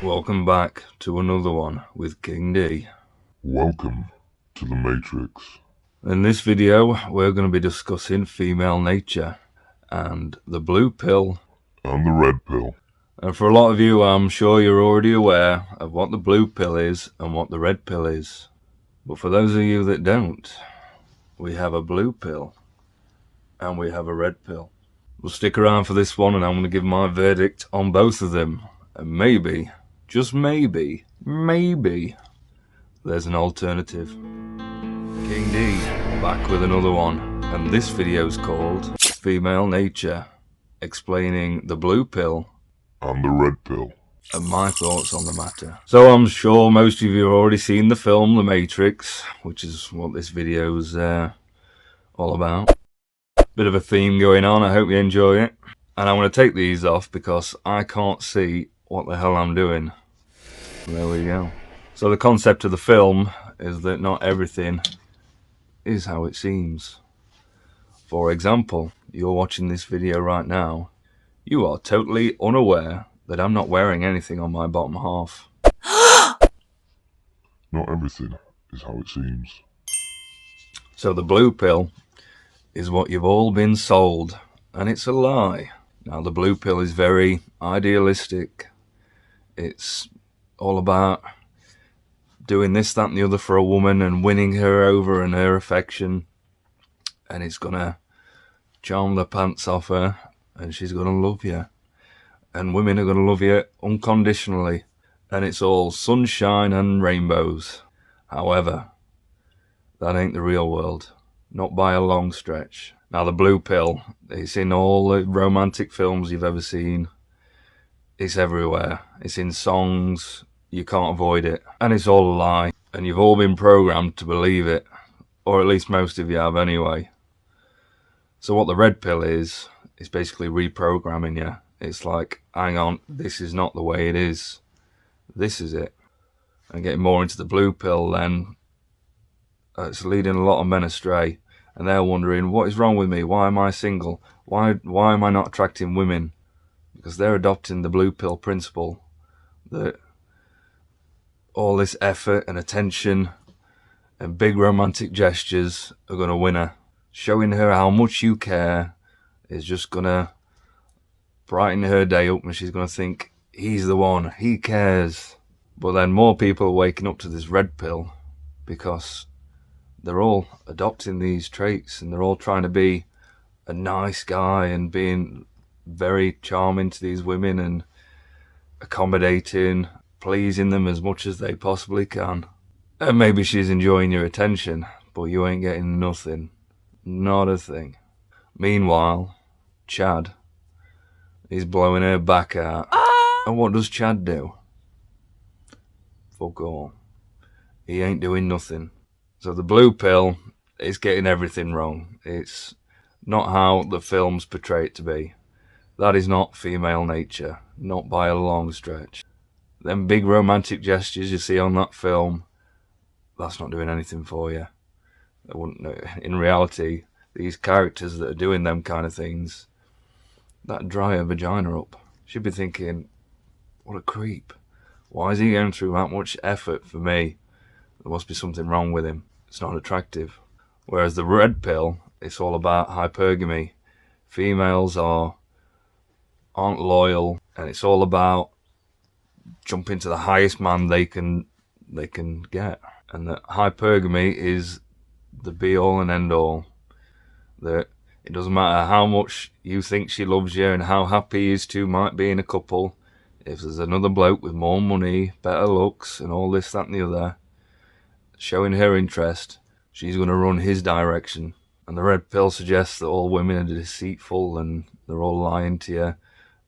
Welcome back to another one with King D. Welcome to the Matrix. In this video, we're going to be discussing female nature and the blue pill. And the red pill. And for a lot of you, I'm sure you're already aware of what the blue pill is and what the red pill is. But for those of you that don't, we have a blue pill and we have a red pill. We'll stick around for this one and I'm going to give my verdict on both of them. And maybe, just maybe, there's an alternative. King D, back with another one, and this video's called Female Nature, explaining the blue pill and the red pill, and my thoughts on the matter. So I'm sure most of you have already seen the film The Matrix, which is what this video's all about. Bit of a theme going on, I hope you enjoy it. And I'm going to take these off because I can't see what the hell I'm doing. There we go. So the concept of the film is that not everything is how it seems. For example, you're watching this video right now. You are totally unaware that I'm not wearing anything on my bottom half. Not everything is how it seems. So the blue pill is what you've all been sold, and it's a lie. Now the blue pill is very idealistic. It's all about doing this, that and the other for a woman and winning her over and her affection, and it's gonna charm the pants off her and she's gonna love you, and women are gonna love you unconditionally, and it's all sunshine and rainbows. However, that ain't the real world, not by a long stretch. Now the blue pill, it's in all the romantic films you've ever seen. It's everywhere. It's in songs. You can't avoid it. And it's all a lie. And you've all been programmed to believe it. Or at least most of you have anyway. So what the red pill is basically reprogramming you. It's like, hang on, this is not the way it is. This is it. And getting more into the blue pill then, it's leading a lot of men astray. And they're wondering, what is wrong with me? Why am I single? Why am I not attracting women? Because they're adopting the blue pill principle that all this effort and attention and big romantic gestures are going to win her. Showing her how much you care is just going to brighten her day up, and she's going to think, he's the one, he cares. But then more people are waking up to this red pill because they're all adopting these traits and they're all trying to be a nice guy and being very charming to these women and accommodating, pleasing them as much as they possibly can. And maybe she's enjoying your attention, but you ain't getting nothing. Not a thing. Meanwhile, Chad is blowing her back out. And what does Chad do? Fuck all. He ain't doing nothing. So the blue pill is getting everything wrong. It's not how the films portray it to be. That is not female nature, not by a long stretch. Them big romantic gestures you see on that film, that's not doing anything for you. In reality, these characters that are doing them kind of things, that dry her vagina up. She'd be thinking, what a creep. Why is he going through that much effort for me? There must be something wrong with him. It's not attractive. Whereas the red pill, it's all about hypergamy. Females aren't loyal, and it's all about jumping to the highest man they can get. And that hypergamy is the be all and end all. That it doesn't matter how much you think she loves you and how happy you two might be in a couple, if there's another bloke with more money, better looks and all this, that and the other showing her interest, she's going to run his direction. And the red pill suggests that all women are deceitful and they're all lying to you,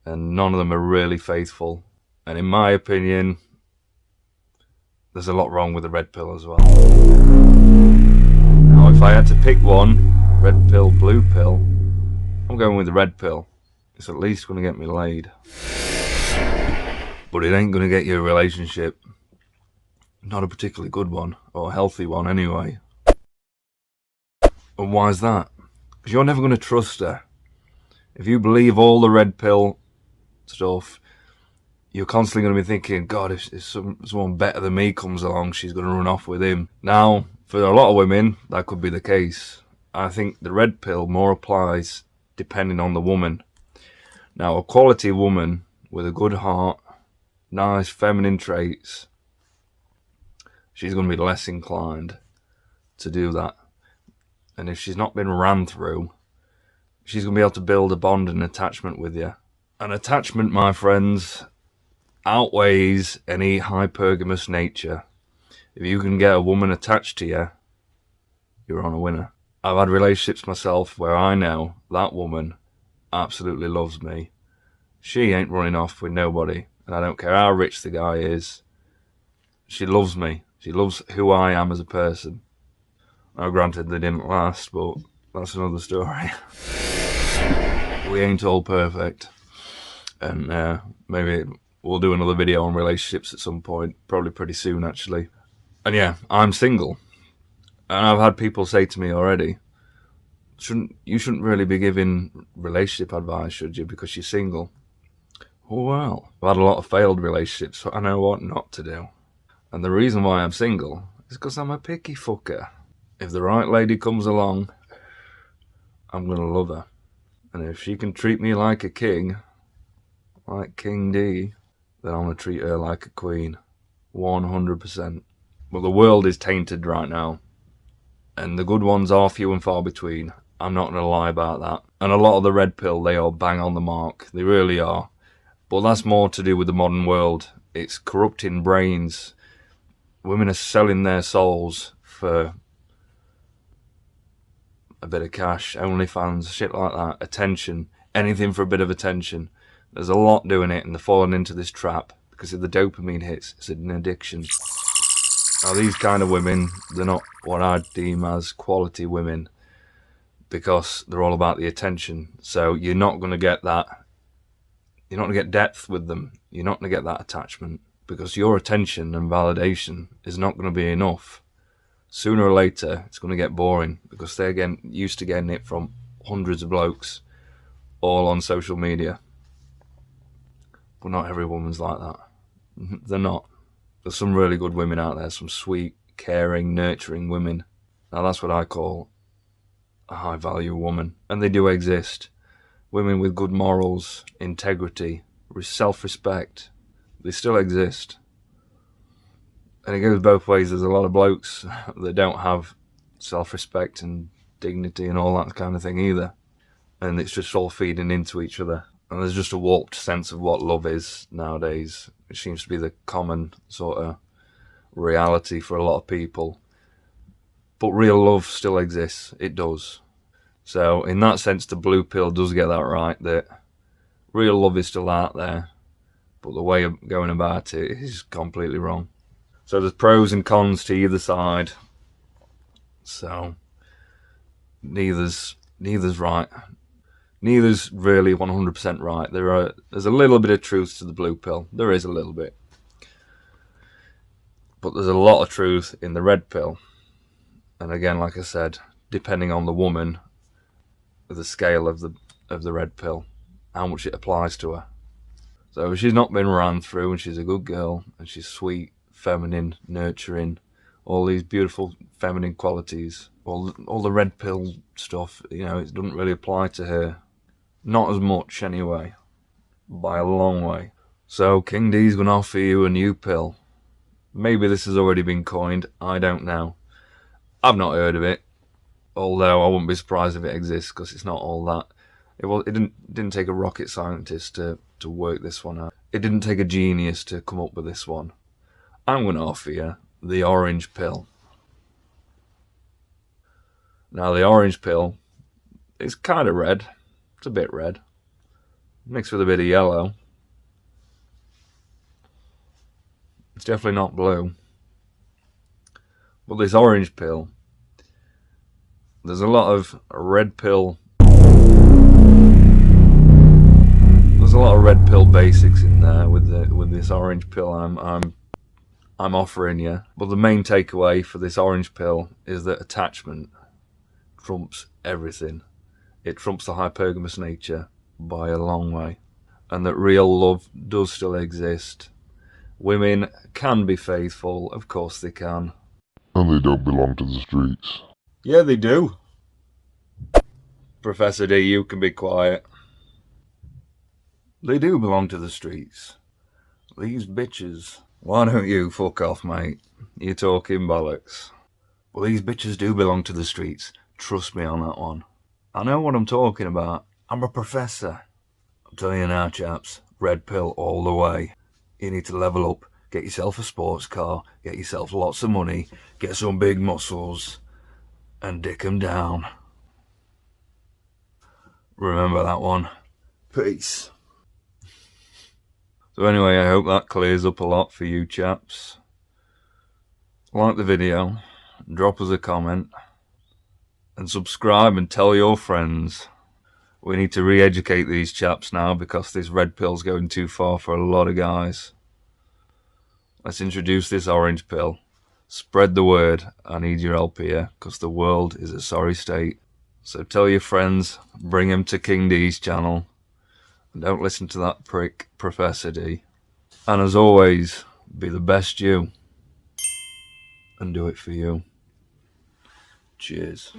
and none of them are really faithful. And in my opinion, there's a lot wrong with the red pill as well. Now if I had to pick one, red pill, blue pill, I'm going with the red pill. It's at least going to get me laid. But it ain't going to get you a relationship. Not a particularly good one, or a healthy one anyway. And why is that? Because you're never going to trust her. If you believe all the red pill stuff, you're constantly going to be thinking, God, if someone better than me comes along, she's going to run off with him. Now, for a lot of women, that could be the case. I think the red pill more applies depending on the woman. Now, a quality woman with a good heart, nice feminine traits, she's going to be less inclined to do that. And if she's not been ran through, she's going to be able to build a bond and attachment with you. An attachment, my friends, outweighs any hypergamous nature. If you can get a woman attached to you, you're on a winner. I've had relationships myself where I know that woman absolutely loves me. She ain't running off with nobody, and I don't care how rich the guy is. She loves me. She loves who I am as a person. Now, granted, they didn't last, but that's another story. We ain't all perfect, and maybe we'll do another video on relationships at some point, probably pretty soon, actually. And yeah, I'm single, and I've had people say to me already, you shouldn't really be giving relationship advice, should you, because you're single. Well, I've had a lot of failed relationships, so I know what not to do. And the reason why I'm single is because I'm a picky fucker. If the right lady comes along, I'm going to love her. And if she can treat me like a king, like King D, then I'm going to treat her like a queen. 100%. But the world is tainted right now, and the good ones are few and far between. I'm not going to lie about that. And a lot of the red pill, they are bang on the mark. They really are. But that's more to do with the modern world. It's corrupting brains. Women are selling their souls for a bit of cash, OnlyFans, shit like that, attention, anything for a bit of attention. There's a lot doing it, and they're falling into this trap because if the dopamine hits, it's an addiction. Now, these kind of women, they're not what I'd deem as quality women because they're all about the attention. So you're not going to get that. You're not going to get depth with them. You're not going to get that attachment because your attention and validation is not going to be enough. Sooner or later, it's going to get boring because they're used to getting it from hundreds of blokes all on social media. But not every woman's like that. They're not. There's some really good women out there, some sweet, caring, nurturing women. Now that's what I call a high value woman. And they do exist. Women with good morals, integrity, self-respect. They still exist. And it goes both ways. There's a lot of blokes that don't have self-respect and dignity and all that kind of thing either. And it's just all feeding into each other. And there's just a warped sense of what love is nowadays. It seems to be the common sort of reality for a lot of people. But real love still exists. It does. So in that sense, the blue pill does get that right, that real love is still out there. But the way of going about it is completely wrong. So there's pros and cons to either side. So neither's right. Neither's really 100% right. There's a little bit of truth to the blue pill. There is a little bit. But there's a lot of truth in the red pill. And again, like I said, depending on the woman, the scale of the red pill, how much it applies to her. So if she's not been ran through and she's a good girl and she's sweet, feminine, nurturing, all these beautiful feminine qualities, all the red pill stuff, it doesn't really apply to her. Not as much anyway, by a long way. So King D's going to offer you a new pill. Maybe this has already been coined, I don't know. I've not heard of it, although I wouldn't be surprised if it exists because it's not all that. It didn't take a rocket scientist to work this one out. It didn't take a genius to come up with this one. I'm going to offer you the orange pill. Now the orange pill is kind of red. It's a bit red, mixed with a bit of yellow. It's definitely not blue. But this orange pill, there's a lot of red pill. There's a lot of red pill basics in there with this orange pill I'm offering you. But the main takeaway for this orange pill is that attachment trumps everything. It trumps the hypergamous nature by a long way. and that real love does still exist. Women can be faithful, of course they can. And they don't belong to the streets. Yeah, they do. Professor D, you can be quiet. They do belong to the streets. These bitches. Why don't you fuck off, mate? You're talking bollocks. Well, these bitches do belong to the streets. Trust me on that one. I know what I'm talking about. I'm a professor. I'm telling you now, chaps. Red pill all the way. You need to level up. Get yourself a sports car. Get yourself lots of money. Get some big muscles. And dick 'em down. Remember that one. Peace. So anyway, I hope that clears up a lot for you chaps. Like the video, drop us a comment, and subscribe and tell your friends. We need to re-educate these chaps now because this red pill's going too far for a lot of guys. Let's introduce this orange pill. Spread the word. I need your help here because the world is a sorry state. So tell your friends, bring them to King D's channel. And don't listen to that prick, Professor D. And as always, be the best you. And do it for you. Cheers.